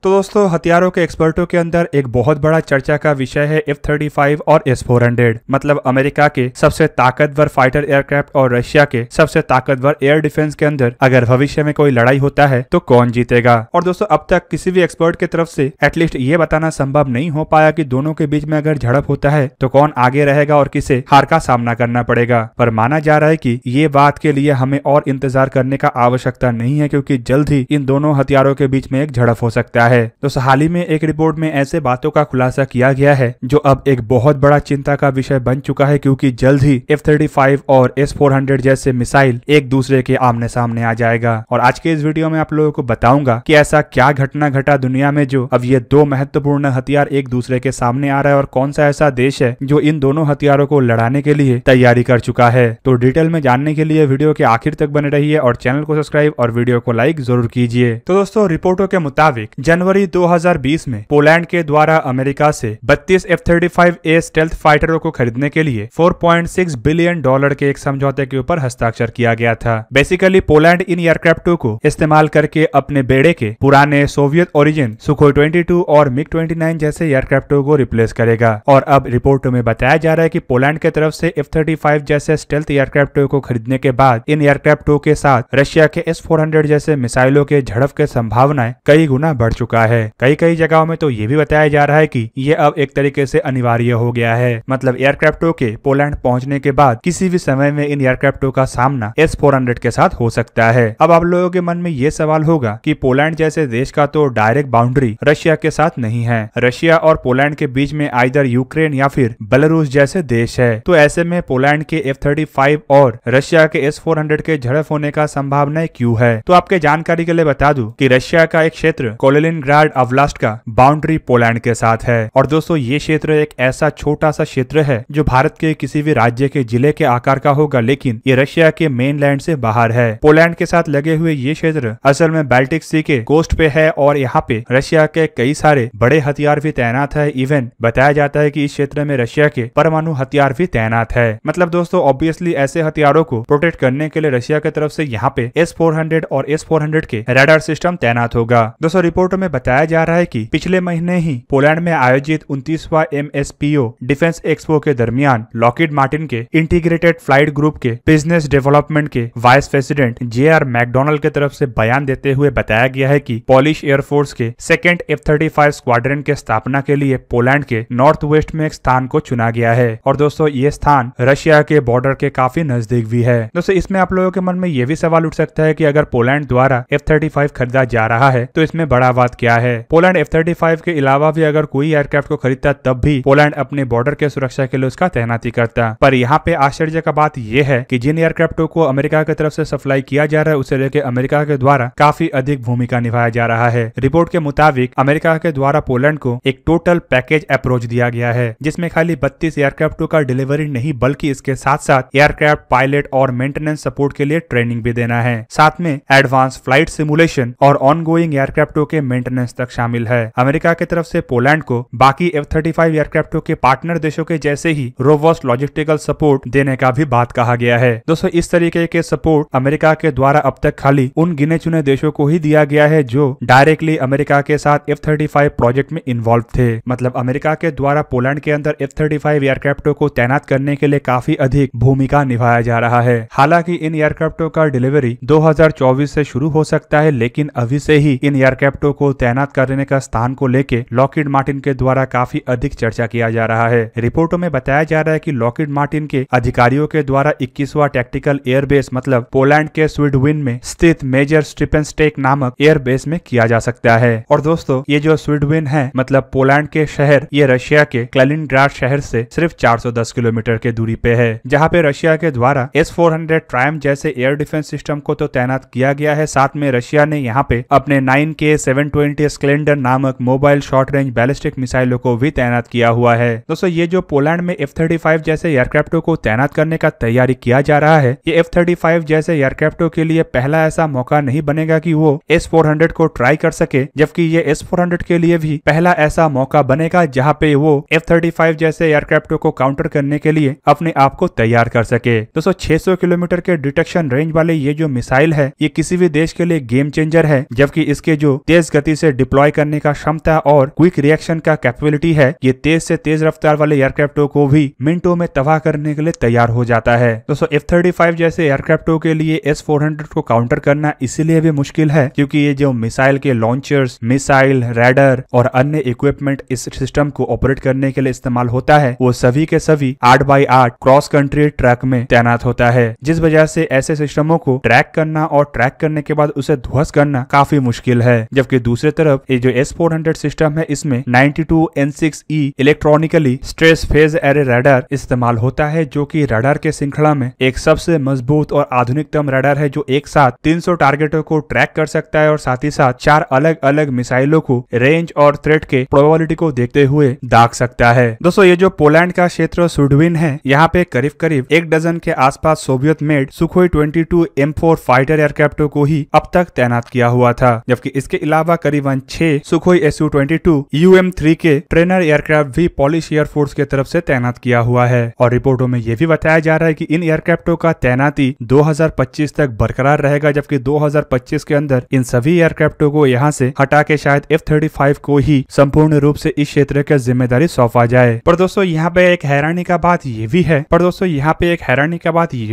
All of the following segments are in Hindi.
तो दोस्तों हथियारों के एक्सपर्टों के अंदर एक बहुत बड़ा चर्चा का विषय है F-35 और S-400। मतलब अमेरिका के सबसे ताकतवर फाइटर एयरक्राफ्ट और रशिया के सबसे ताकतवर एयर डिफेंस के अंदर अगर भविष्य में कोई लड़ाई होता है तो कौन जीतेगा। और दोस्तों अब तक किसी भी एक्सपर्ट की तरफ से एटलीस्ट ये बताना संभव नहीं हो पाया कि दोनों के बीच में अगर झड़प होता है तो कौन आगे रहेगा और किसे हार का सामना करना पड़ेगा। पर माना जा रहा है कि ये बात के लिए हमें और इंतजार करने का आवश्यकता नहीं है, क्योंकि जल्द ही इन दोनों हथियारों के बीच में एक झड़प हो सकता है। तो हाल ही में एक रिपोर्ट में ऐसे बातों का खुलासा किया गया है जो अब एक बहुत बड़ा चिंता का विषय बन चुका है, क्योंकि जल्द ही F-35 और S-400 जैसे मिसाइल एक दूसरे के आमने सामने आ जाएगा। और आज के इस वीडियो में आप लोगों को बताऊंगा कि ऐसा क्या घटना घटा दुनिया में जो अब ये दो महत्वपूर्ण हथियार एक दूसरे के सामने आ रहा है, और कौन सा ऐसा देश है जो इन दोनों हथियारों को लड़ाने के लिए तैयारी कर चुका है। तो डिटेल में जानने के लिए वीडियो के आखिर तक बने रहिए और चैनल को सब्सक्राइब और वीडियो को लाइक जरूर कीजिए। तो दोस्तों रिपोर्टों के मुताबिक जनवरी 2020 में पोलैंड के द्वारा अमेरिका से 32 F-35A स्टेल्थ फाइटरों को खरीदने के लिए $4.6 बिलियन के एक समझौते के ऊपर हस्ताक्षर किया गया था। बेसिकली पोलैंड इन एयरक्राफ्टों को इस्तेमाल करके अपने बेड़े के पुराने सोवियत ओरिजिन सुखोई 22 और मिग 29 जैसे एयरक्राफ्टों को रिप्लेस करेगा। और अब रिपोर्टों में बताया जा रहा है कि पोलैंड की तरफ से F-35 जैसे स्टेल्थ एयरक्राफ्टों को खरीदने के बाद इन एयरक्राफ्टों के साथ रशिया के S-400 जैसे मिसाइलों के झड़प के संभावनाएं कई गुना बढ़ चुका है। कई जगहों में तो ये भी बताया जा रहा है कि ये अब एक तरीके से अनिवार्य हो गया है। मतलब एयरक्राफ्टों के पोलैंड पहुंचने के बाद किसी भी समय में इन एयरक्राफ्टों का सामना S-400 के साथ हो सकता है। अब आप लोगों के मन में ये सवाल होगा कि पोलैंड जैसे देश का तो डायरेक्ट बाउंड्री रशिया के साथ नहीं है। रशिया और पोलैंड के बीच में आइदर यूक्रेन या फिर बेलारूस जैसे देश है। तो ऐसे में पोलैंड के F-35 और रशिया के S-400 के झड़प होने का संभावना क्यों है। तो आपके जानकारी के लिए बता दूं कि रशिया का एक क्षेत्र कोलिनिनग्राड अवलास्ट का बाउंड्री पोलैंड के साथ है। और दोस्तों ये क्षेत्र एक ऐसा छोटा सा क्षेत्र है जो भारत के किसी भी राज्य के जिले के आकार का होगा, लेकिन ये रशिया के मेनलैंड से बाहर है। पोलैंड के साथ लगे हुए ये क्षेत्र असल में बाल्टिक सी के कोस्ट पे है और यहाँ पे रशिया के कई सारे बड़े हथियार भी तैनात है। इवन बताया जाता है कि इस क्षेत्र में रशिया के परमाणु हथियार भी तैनात है। मतलब दोस्तों ऑब्वियसली ऐसे हथियारों को प्रोटेक्ट करने के लिए रशिया की तरफ से यहाँ पे S-400 और S-400 के रडार सिस्टम तैनात होगा। दोस्तों रिपोर्टों में बताया जा रहा है कि पिछले महीने ही पोलैंड में आयोजित 29वां MSPO डिफेंस एक्सपो के दरमियान लॉकहीड मार्टिन के इंटीग्रेटेड फ्लाइट ग्रुप के बिजनेस डेवलपमेंट के वाइस प्रेसिडेंट JR मैकडोनाल्ड की तरफ से बयान देते हुए बताया गया है कि पोलिश एयरफोर्स के सेकेंड F-35 स्क्वाड्रन के स्थापना के लिए पोलैंड के नॉर्थ वेस्ट में एक स्थान को चुना गया है। और दोस्तों ये स्थान रशिया के बॉर्डर के काफी नजदीक भी है। दोस्तों इसमें आप लोगों के मन में ये भी सवाल उठ सकता है कि अगर पोलैंड द्वारा F-35 खरीदा जा रहा है तो इसमें बड़ा बात क्या है। पोलैंड F-35 के अलावा भी अगर कोई एयरक्राफ्ट को खरीदता तब भी पोलैंड अपने बॉर्डर के सुरक्षा के लिए उसका तैनाती करता। पर यहाँ पे आश्चर्य का बात यह है कि जिन एयरक्राफ्टों को अमेरिका की तरफ से सप्लाई किया जा रहा है उसे लेकर अमेरिका के द्वारा काफी अधिक भूमिका निभाया जा रहा है। रिपोर्ट के मुताबिक अमेरिका के द्वारा पोलैंड को एक टोटल पैकेज अप्रोच दिया गया है, जिसमें खाली 32 एयरक्राफ्टों का डिलीवरी नहीं बल्कि इसके साथ साथ एयरक्राफ्ट पायलट और मेंटेनेंस सपोर्ट के लिए ट्रेनिंग भी देना है। साथ में एडवांस फ्लाइट सिमुलेशन और ऑनगोइंग एयरक्राफ्टों के मेंटेनेंस तक शामिल है। अमेरिका की तरफ से पोलैंड को बाकी F-35 एयरक्राफ्टों के पार्टनर देशों के जैसे ही रोबस्ट लॉजिस्टिकल सपोर्ट देने का भी बात कहा गया है। दोस्तों इस तरीके के सपोर्ट अमेरिका के द्वारा अब तक खाली उन गिने चुने देशों को ही दिया गया है जो डायरेक्टली अमेरिका के साथ F-35 प्रोजेक्ट में इन्वॉल्व थे। मतलब अमेरिका के द्वारा पोलैंड के अंदर F-35 एयरक्राफ्टों को तैनात करने के लिए काफी अधिक भूमिका निभाया जा रहा है। हालांकि इन एयरक्राफ्टों का डिलीवरी 2024 से शुरू हो सकता है, लेकिन अभी से ही इन एयरक्राफ्टों को तैनात करने का स्थान को लेके लॉकहीड मार्टिन के द्वारा काफी अधिक चर्चा किया जा रहा है। रिपोर्टों में बताया जा रहा है कि लॉकहीड मार्टिन के अधिकारियों के द्वारा 21वां टैक्टिकल एयरबेस मतलब पोलैंड के स्वीडविन में स्थित मेजर स्ट्रिपेनस्टेक नामक एयरबेस में किया जा सकता है। और दोस्तों ये जो स्वीडविन है मतलब पोलैंड के शहर, ये रशिया के कलिनिनग्राड शहर से सिर्फ 410 किलोमीटर के दूरी पे है, जहाँ पे रशिया के द्वारा S-400 ट्रायम्फ जैसे एयर डिफेंस सिस्टम को तो तैनात किया गया है। साथ में रशिया ने यहाँ पे अपने 9K720 स्प्लेंडर नामक मोबाइल शॉर्ट रेंज बैलिस्टिक मिसाइलों को भी तैनात किया हुआ है। दोस्तों ये जो पोलैंड में F-35 जैसे एयरक्राफ्टों को तैनात करने का तैयारी किया जा रहा है, ये F-35 जैसे एयरक्राफ्टों के लिए पहला ऐसा मौका नहीं बनेगा कि वो S-400 को ट्राई कर सके, जबकि ये S-400 के लिए भी पहला ऐसा मौका बनेगा जहां पे वो F-35 जैसे एयरक्राफ्टों को काउंटर करने के लिए अपने आप को तैयार कर सके। दोस्तों 600 किलोमीटर के डिटेक्शन रेंज वाले ये जो मिसाइल है ये किसी भी देश के लिए गेम चेंजर है, जबकि इसके जो तेज गति से डिप्लॉय करने का क्षमता और क्विक रिएक्शन का कैपेबिलिटी है, ये तेज से तेज रफ्तार वाले एयरक्राफ्टों को भी मिनटों में तबाह करने के लिए तैयार हो जाता है। दोस्तों F-35 जैसे एयरक्राफ्टों के लिए S-400 को काउंटर करना इसीलिए भी मुश्किल है क्योंकि ये जो मिसाइल के लॉन्चर्स, मिसाइल, रैडर और अन्य इक्विपमेंट इस सिस्टम को ऑपरेट करने के लिए इस्तेमाल होता है, वो सभी के सभी 8x8 क्रॉस कंट्री ट्रैक में तैनात होता है, जिस वजह से ऐसे सिस्टमों को ट्रैक करना और ट्रैक करने के बाद उसे ध्वस्त करना काफी मुश्किल है। जबकि दूसरी तरफ ये जो S-400 सिस्टम है, इसमें 92 N6E electronically stress phase array radar इस्तेमाल होता है, जो कि रडार के श्रृंखला में एक सबसे मजबूत और आधुनिकतम रडार है, जो एक साथ 300 टारगेटों को ट्रैक कर सकता है और साथ ही साथ 4 अलग अलग मिसाइलों को रेंज और थ्रेट के प्रोबेबिलिटी को देखते हुए दाग सकता है। दोस्तों ये जो पोलैंड का क्षेत्र सुडविन है, यहाँ पे करीब करीब 1 डजन के आसपास Soviet made Sukhoi 22 M4 fighter एयरक्राफ्टों को ही अब तक तैनात किया हुआ था, जबकि इसके अलावा करीबन 6 सुखोई Su-22 UM-3 के ट्रेनर एयरक्राफ्ट भी पोलिश एयरफोर्स की तरफ से तैनात किया हुआ है। और रिपोर्टों में यह भी बताया जा रहा है कि इन एयरक्राफ्टों का तैनाती 2025 तक बरकरार रहेगा, जबकि 2025 के अंदर इन सभी एयरक्राफ्टों को यहां से हटा के शायद F-35 को ही संपूर्ण रूप से इस क्षेत्र की जिम्मेदारी सौंपा जाए। पर दोस्तों यहाँ पे एक हैरानी का बात ये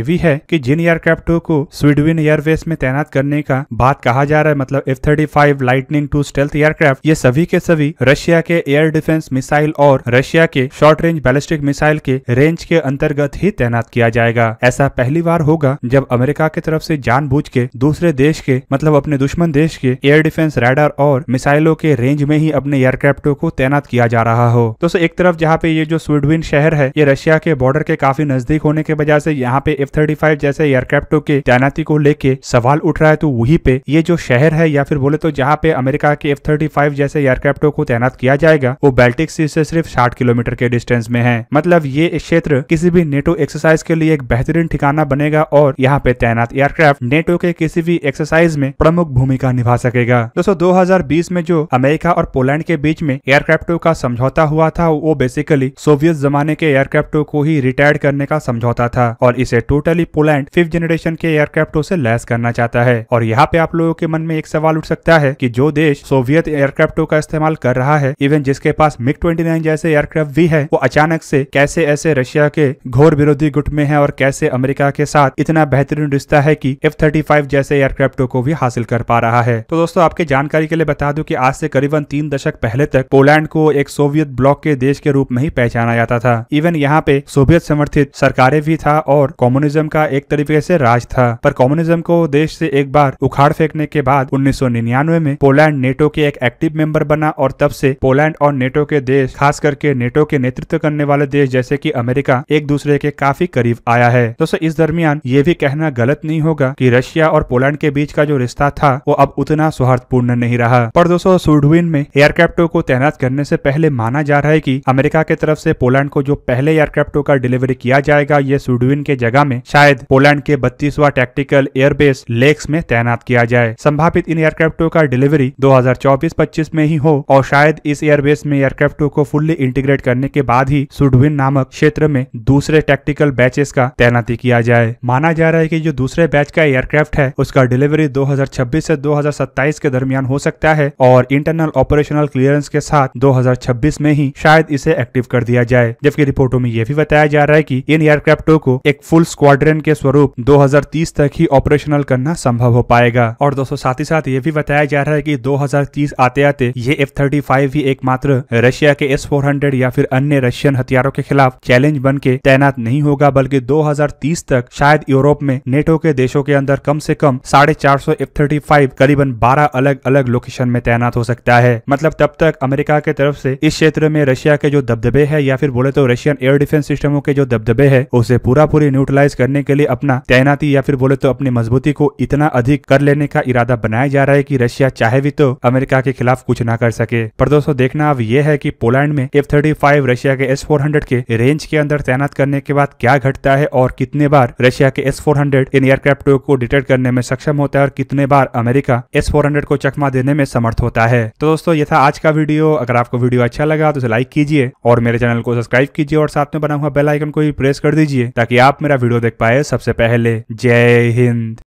भी है कि जिन एयरक्राफ्टों को स्वीडन एयरवेस में तैनात करने का बात कहा जा रहा है, मतलब F-35 लाइटनिंग 2 स्टेल्थ एयरक्राफ्ट, ये सभी के सभी रशिया के एयर डिफेंस मिसाइल और रशिया के शॉर्ट रेंज बैलिस्टिक मिसाइल के रेंज के अंतर्गत ही तैनात किया जाएगा। ऐसा पहली बार होगा जब अमेरिका की तरफ से जानबूझ के दूसरे देश के, मतलब अपने दुश्मन देश के एयर डिफेंस रडार और मिसाइलों के रेंज में ही अपने एयरक्राफ्टों को तैनात किया जा रहा हो। दोस्तों एक तरफ जहाँ पे ये जो स्वीडन शहर है, ये रशिया के बॉर्डर के काफी नजदीक होने के वजह से यहाँ पे F-35 जैसे एयरक्राफ्टों के तैनाती को लेके सवाल उठ रहा है, तो वहीं पे ये जो शहर है, या फिर बोले तो जहाँ पे अमेरिका के F-35 जैसे एयरक्राफ्टों को तैनात किया जाएगा, वो बाल्टिक सी से सिर्फ 60 किलोमीटर के डिस्टेंस में है। मतलब ये क्षेत्र किसी भी नेटो एक्सरसाइज के लिए एक बेहतरीन ठिकाना बनेगा और यहाँ पे तैनात एयरक्राफ्ट नेटो के किसी भी एक्सरसाइज में प्रमुख भूमिका निभा सकेगा। दोस्तों 2020 में जो अमेरिका और पोलैंड के बीच में एयरक्राफ्टों का समझौता हुआ था, वो बेसिकली सोवियत जमाने के एयरक्राफ्टों को ही रिटायर्ड करने का समझौता था और इसे टोटली पोलैंड 5th जनरेशन के एयरक्राफ्टों से लैस करना चाहता है। और यहाँ पे आप लोगों के मन में एक सवाल उठ सकता है कि जो देश सोवियत एयरक्राफ्टों का इस्तेमाल कर रहा है, इवन जिसके पास MiG-29 जैसे एयरक्राफ्ट भी है, वो अचानक से कैसे ऐसे रशिया के घोर विरोधी गुट में है और कैसे अमेरिका के साथ इतना बेहतरीन रिश्ता है कि F-35 जैसे एयरक्राफ्टों को भी हासिल कर पा रहा है। तो दोस्तों आपके जानकारी के लिए बता दूं कि आज से करीबन 3 दशक पहले तक पोलैंड को एक सोवियत ब्लॉक के देश के रूप में ही पहचाना जाता था। इवन यहाँ पे सोवियत समर्थित सरकारें भी था और कम्युनिज्म का एक तरीके से राज था। पर कम्युनिज्म को देश से एक बार उखाड़ फेंकने के बाद 1999 में पोलैंड नेटो के एक एक्टिव मेंबर बना और तब से पोलैंड और नेटो के देश, खास करके नेटो के नेतृत्व करने वाले देश जैसे कि अमेरिका, एक दूसरे के काफी करीब आया है। दोस्तों इस दरमियान ये भी कहना गलत नहीं होगा कि रशिया और पोलैंड के बीच का जो रिश्ता था वो अब उतना सौहार्दपूर्ण नहीं रहा। पर दोस्तों सुडविन में एयरक्राफ्टों को तैनात करने से पहले माना जा रहा है कि अमेरिका की तरफ से पोलैंड को जो पहले एयरक्राफ्टों का डिलीवरी किया जाएगा, ये सुडविन के जगह में शायद पोलैंड के 32वां टैक्टिकल एयरबेस लेक्स में तैनात किया जाए। संभावित इन एयरक्राफ्टों का डिलीवरी 2024-25 में ही हो और शायद इस एयरबेस में एयरक्राफ्टों को फुल्ली इंटीग्रेट करने के बाद ही सुडविन नामक क्षेत्र में दूसरे टैक्टिकल बैचेस का तैनाती किया जाए। माना जा रहा है कि जो दूसरे बैच का एयरक्राफ्ट है उसका डिलीवरी 2026 से 2027 के दरमियान हो सकता है और इंटरनल ऑपरेशनल क्लियरेंस के साथ 2026 में ही शायद इसे एक्टिव कर दिया जाए। जबकि रिपोर्टों में यह भी बताया जा रहा है कि इन एयरक्राफ्टों को एक फुल स्क्वाड्रन के स्वरूप 2030 तक ही ऑपरेशनल करना संभव हो पाएगा। और दोस्तों साथ ही साथ ये भी बताया जा रहा है कि 2030 आते आते ये F-35 ही एकमात्र रशिया के S-400 या फिर अन्य रशियन हथियारों के खिलाफ चैलेंज बन के तैनात नहीं होगा, बल्कि 2030 तक शायद यूरोप में नेटो के देशों के अंदर कम से कम 450 F-35 करीबन 12 अलग अलग लोकेशन में तैनात हो सकता है। मतलब तब तक अमेरिका के तरफ से इस क्षेत्र में रशिया के जो दबदबे है या फिर बोले तो रशियन एयर डिफेंस सिस्टमों के जो दबदबे है उसे पूरी न्यूट्रलाइज करने के लिए अपना तैनाती या फिर बोले तो अपनी मजबूती को इतना अधिक कर लेने का इरादा बनाया जा रहा है कि रशिया चाहे भी तो अमेरिका के खिलाफ कुछ ना कर सके। पर दोस्तों देखना अब यह है कि पोलैंड में F-35 रशिया के S-400 के रेंज के अंदर तैनात करने के बाद क्या घटता है और कितने बार रशिया के S-400 इन एयरक्राफ्टों को डिटेक्ट करने में सक्षम होता है और कितने बार अमेरिका S-400 को चकमा देने में समर्थ होता है। तो दोस्तों ये था आज का वीडियो। अगर आपको वीडियो अच्छा लगा तो इसे लाइक कीजिए और मेरे चैनल को सब्सक्राइब कीजिए और साथ में बना हुआ बेल आइकन को भी प्रेस कर दीजिए ताकि आप मेरा वीडियो देख पाए सबसे पहले। जय हिंद।